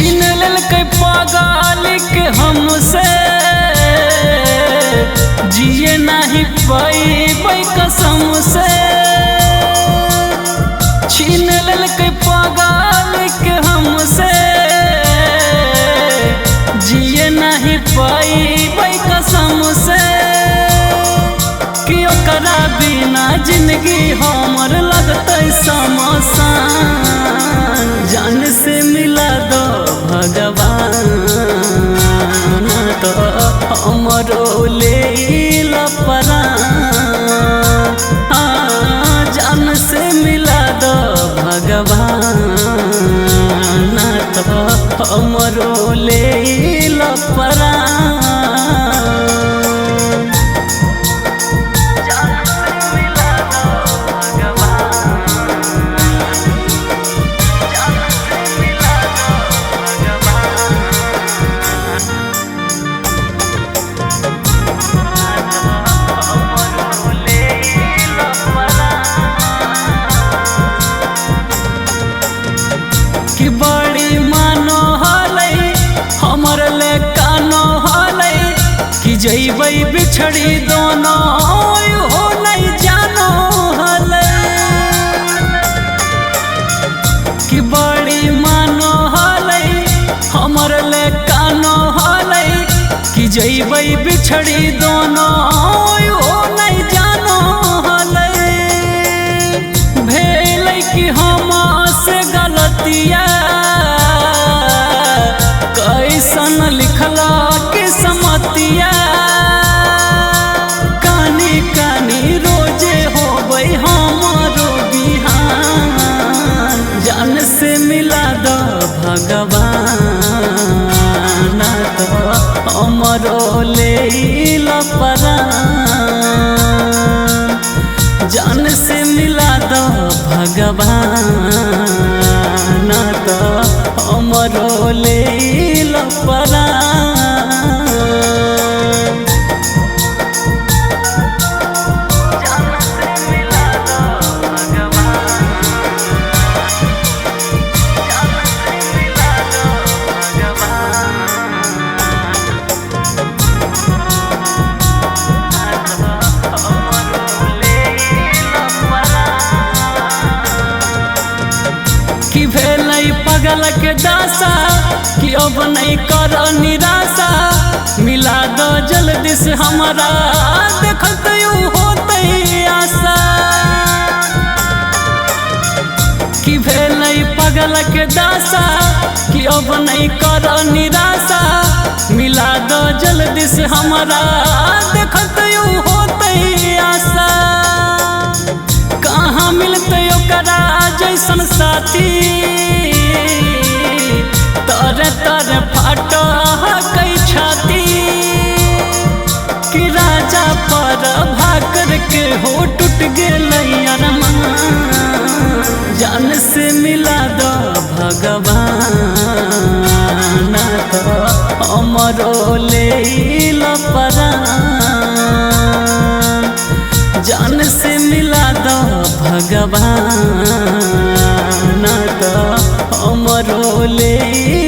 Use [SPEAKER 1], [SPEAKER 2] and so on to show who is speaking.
[SPEAKER 1] छीन लेलकै पागल के हमसे जिए नहीं पैबै कसम से। छीन लेलकै पागल के हमसे जिए नहीं पैबै कसम से। कि ओकरा बिना जिंदगी हमर लगतै शमशान। जान से मिला दो भगवान तो हमरो लेल परान। जान से मिला दो भगवान तो हमरो लेल परान। कि बड़ी मानो हलै हमर ले कानो हलै कि जइबै बिछड़ी दोनों हो नहीं जानो हलै। कि बड़ी मानो हलै हमर ले कानो हलै कि जइबै बिछड़ी दोनों हो नहीं जानो हलै। भेलै कि हम से गलतिया कैसन लिखला के समतिया। कानी कानी रोजे होबै हमरो बिहान। जान से मिला दो भगवान तो हमरो लेल परान। जान से मिला दो भगवान तो हमरो लेल परान। कि भेलै पगल के दासा कि अब नहीं कर निराशा। मिला दो जल्दी से हमारा देखत होतै आशा। कि भेलै पगल के दासा कि अब नहीं कर निराशा। मिला दो जल्दी से हमारा देखत होतै आशा। कहाँ मिलतै ओकरा जैसन साथी तोरे तोरे फाटो कई छाती। कि राजा पर भाकर के हो टूट गेलै अरमान। जान से मिला दो भगवान तो हमरो लेल परान। जान से मिला दो भगवान तो हमरो लेल